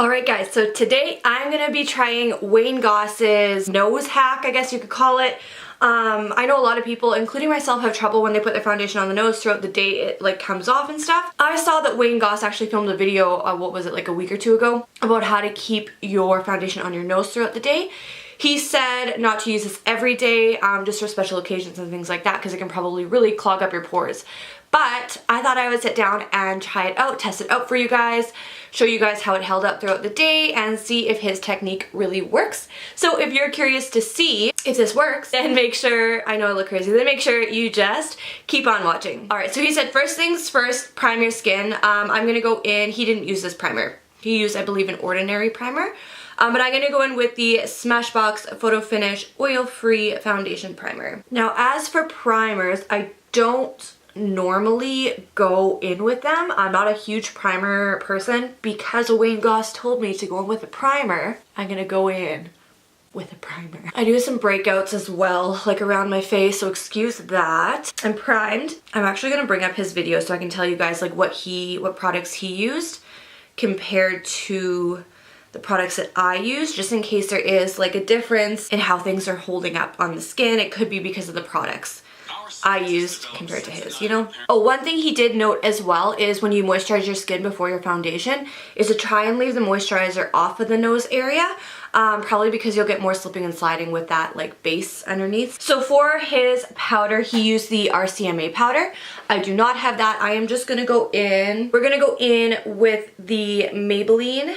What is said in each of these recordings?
Alright guys, so today I'm going to be trying Wayne Goss's nose hack, I guess you could call it. I know a lot of people, including myself, have trouble when they put their foundation on the nose throughout the day. It like comes off and stuff. I saw that Wayne Goss actually filmed a video, what was it, like a week or two ago, about how to keep your foundation on your nose throughout the day. He said not to use this every day, just for special occasions and things like that, because it can probably really clog up your pores. But I thought I would sit down and try it out, test it out for you guys, show you guys how it held up throughout the day, and see if his technique really works. So if you're curious to see if this works, then make sure, I know I look crazy, then make sure you just keep on watching. Alright, so he said first things first, prime your skin. I'm gonna go in, he didn't use this primer. He used, I believe, an ordinary primer. But I'm going to go in with the Smashbox Photo Finish Oil-Free Foundation Primer. Now, as for primers, I don't normally go in with them. I'm not a huge primer person. Because Wayne Goss told me to go in with a primer, I'm going to go in with a primer. I do some breakouts as well, like around my face, so excuse that. I'm primed. I'm actually going to bring up his video so I can tell you guys like what products he used compared to the products that I use, just in case there is like a difference in how things are holding up on the skin. It could be because of the products I used compared to his, you know? Oh, one thing he did note as well is when you moisturize your skin before your foundation is to try and leave the moisturizer off of the nose area, probably because you'll get more slipping and sliding with that like base underneath. So for his powder, he used the RCMA powder. I do not have that. I am just gonna go in. We're gonna go in with the Maybelline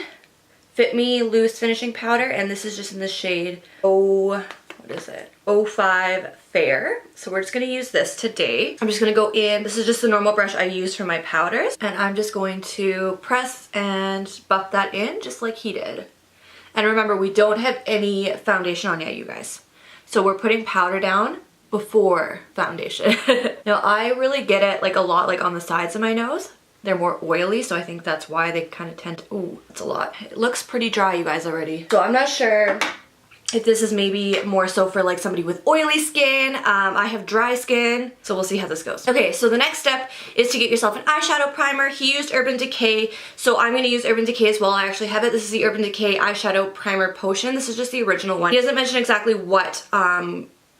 Fit Me Loose Finishing Powder, and this is just in the shade what is it? 05 Fair. So we're just going to use this today. I'm just going to go in. This is just the normal brush I use for my powders, and I'm just going to press and buff that in just like he did. And remember, we don't have any foundation on yet, you guys. So we're putting powder down before foundation. Now, I really get it like a lot like on the sides of my nose. They're more oily, so I think that's why they kind of tend to, ooh, that's a lot. It looks pretty dry, you guys, already. So I'm not sure if this is maybe more so for like somebody with oily skin. I have dry skin, so we'll see how this goes. Okay, so the next step is to get yourself an eyeshadow primer. He used Urban Decay, so I'm gonna use Urban Decay as well. I actually have it. This is the Urban Decay Eyeshadow Primer Potion. This is just the original one. He doesn't mention exactly what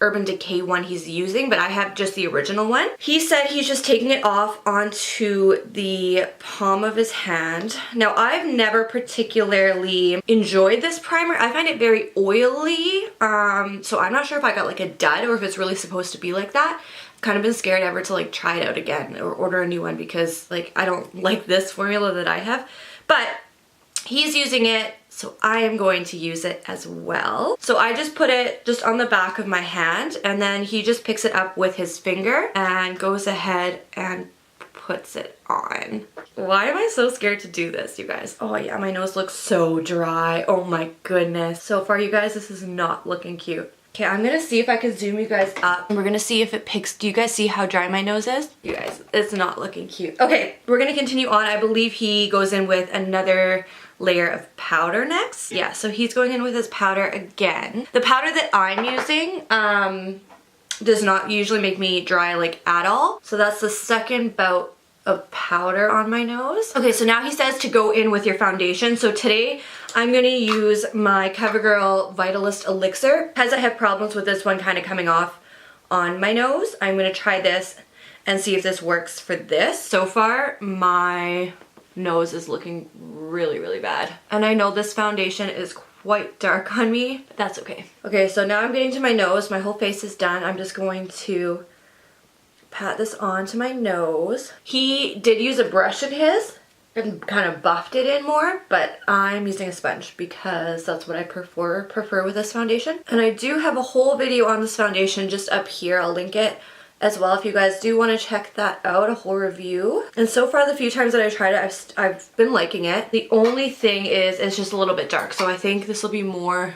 Urban Decay one he's using, but I have just the original one. He said he's just taking it off onto the palm of his hand. Now, I've never particularly enjoyed this primer. I find it very oily, so I'm not sure if I got like a dud or if it's really supposed to be like that. I've kind of been scared ever to like try it out again or order a new one because like I don't like this formula that I have, but he's using it, so I am going to use it as well. So I just put it just on the back of my hand, and then he just picks it up with his finger and goes ahead and puts it on. Why am I so scared to do this, you guys? Oh yeah, my nose looks so dry. Oh my goodness. So far, you guys, this is not looking cute. Okay, I'm gonna see if I can zoom you guys up, and we're gonna see if it picks. Do you guys see how dry my nose is? You guys, it's not looking cute. Okay, we're gonna continue on. I believe he goes in with another layer of powder next. Yeah, so he's going in with his powder again. The powder that I'm using does not usually make me dry like at all. So that's the second bout of powder on my nose. Okay, so now he says to go in with your foundation. So today I'm gonna use my CoverGirl Vitalist Elixir. Because I have problems with this one kind of coming off on my nose, I'm gonna try this and see if this works for this. So far, my nose is looking really, really bad. And I know this foundation is quite dark on me, but that's okay. Okay, so now I'm getting to my nose. My whole face is done. I'm just going to pat this onto my nose. He did use a brush in his and kind of buffed it in more, but I'm using a sponge because that's what I prefer with this foundation. And I do have a whole video on this foundation just up here. I'll link it as well if you guys do want to check that out, a whole review. And so far, the few times that I've tried it, I've been liking it. The only thing is it's just a little bit dark, so I think this will be more,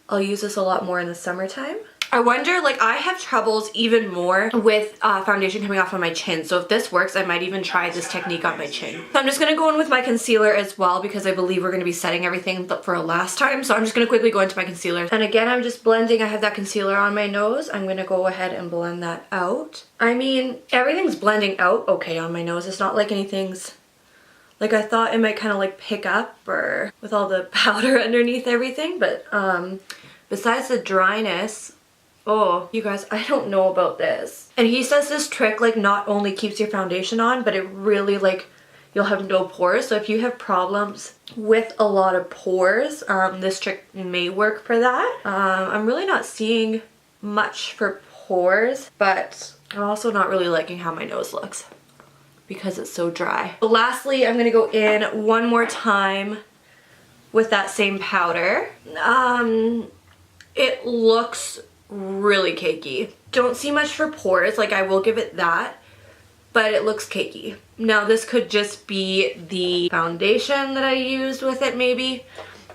I'll use this a lot more in the summertime. I wonder, like, I have troubles even more with foundation coming off on my chin, so if this works, I might even try this technique on my chin. So I'm just going to go in with my concealer as well because I believe we're going to be setting everything for a last time, so I'm just going to quickly go into my concealer. And again, I'm just blending. I have that concealer on my nose. I'm going to go ahead and blend that out. I mean, everything's blending out okay on my nose. It's not like anything's Like I thought it might kind of like pick up or with all the powder underneath everything, but besides the dryness, oh, you guys, I don't know about this. And he says this trick like not only keeps your foundation on, but it really like, you'll have no pores. So if you have problems with a lot of pores, this trick may work for that. I'm really not seeing much for pores, but I'm also not really liking how my nose looks because it's so dry. So lastly, I'm gonna go in one more time with that same powder. It looks really cakey. Don't see much for pores, like I will give it that, but it looks cakey. Now this could just be the foundation that I used with it maybe.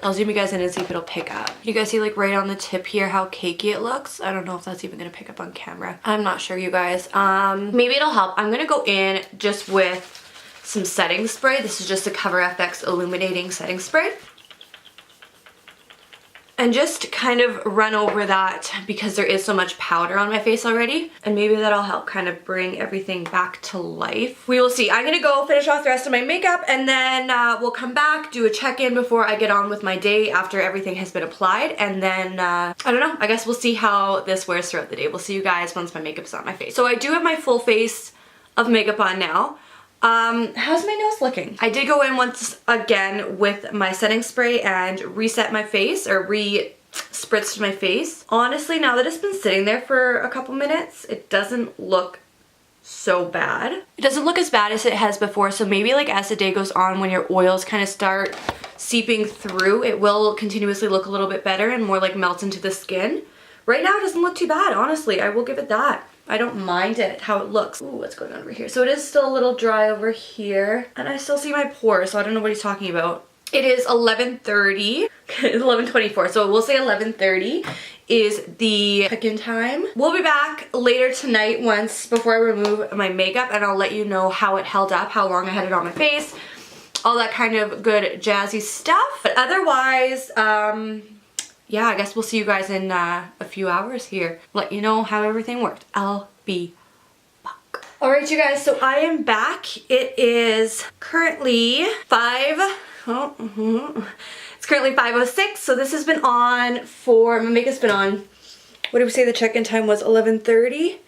I'll zoom you guys in and see if it'll pick up. You guys see like right on the tip here how cakey it looks? I don't know if that's even gonna pick up on camera. I'm not sure, you guys. Maybe it'll help. I'm gonna go in just with some setting spray. This is just a Cover FX illuminating setting spray. And just kind of run over that because there is so much powder on my face already. And maybe that'll help kind of bring everything back to life. We will see. I'm gonna go finish off the rest of my makeup and then we'll come back, do a check-in before I get on with my day after everything has been applied. And then, I don't know, I guess we'll see how this wears throughout the day. We'll see you guys once my makeup's on my face. So I do have my full face of makeup on now. How's my nose looking? I did go in once again with my setting spray and reset my face, or re-spritzed my face. Honestly, now that it's been sitting there for a couple minutes, it doesn't look so bad. It doesn't look as bad as it has before, so maybe like as the day goes on, when your oils kind of start seeping through, it will continuously look a little bit better and more like melt into the skin. Right now it doesn't look too bad, honestly. I will give it that. I don't mind it, how it looks. Ooh, what's going on over here? So it is still a little dry over here. And I still see my pores, so I don't know what he's talking about. It is 11:30. It's 11:24, so we'll say 11:30 is the check-in time. We'll be back later tonight before I remove my makeup, and I'll let you know how it held up, how long I had it on my face, all that kind of good jazzy stuff. But otherwise, yeah, I guess we'll see you guys in a few hours here. Let you know how everything worked. I'll be back. Alright, you guys, so I am back. It is currently it's currently 5:06, so this has been on for, my makeup's been on, what did we say the check-in time was? 11:30?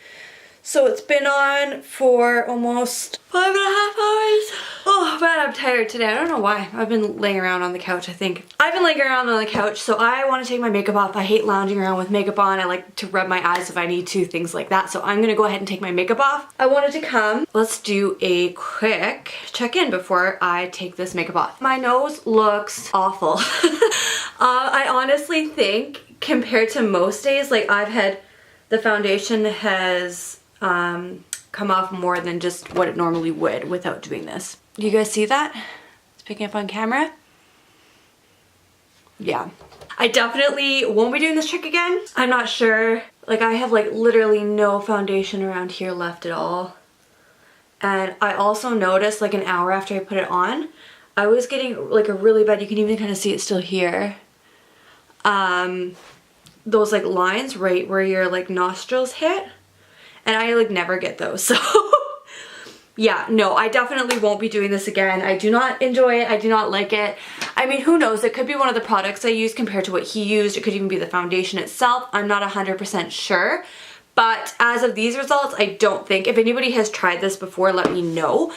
So it's been on for almost 5.5 hours. Oh man, I'm tired today. I don't know why. I've been laying around on the couch, I think. I've been laying around on the couch, so I want to take my makeup off. I hate lounging around with makeup on. I like to rub my eyes if I need to, things like that. So I'm gonna go ahead and take my makeup off. I wanted to come. Let's do a quick check-in before I take this makeup off. My nose looks awful. I honestly think compared to most days, like the foundation has come off more than just what it normally would without doing this. Do you guys see that? It's picking up on camera. Yeah. I definitely won't be doing this trick again. I'm not sure. Like I have like literally no foundation around here left at all. And I also noticed like an hour after I put it on, I was getting like a really bad, you can even kind of see it still here. Those like lines right where your like nostrils hit. And I like never get those, so yeah, no, I definitely won't be doing this again. I do not enjoy it. I do not like it. I mean, who knows? It could be one of the products I use compared to what he used. It could even be the foundation itself. I'm not 100% sure. But as of these results, I don't think. If anybody has tried this before, let me know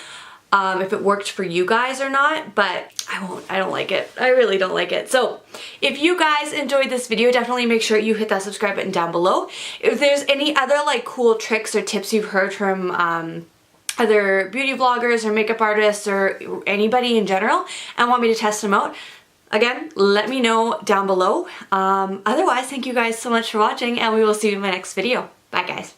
if it worked for you guys or not. But I don't like it. I really don't like it. So if you guys enjoyed this video, definitely make sure you hit that subscribe button down below. If there's any other like cool tricks or tips you've heard from other beauty vloggers or makeup artists or anybody in general and want me to test them out, again, let me know down below. Otherwise, thank you guys so much for watching, and we will see you in my next video. Bye guys.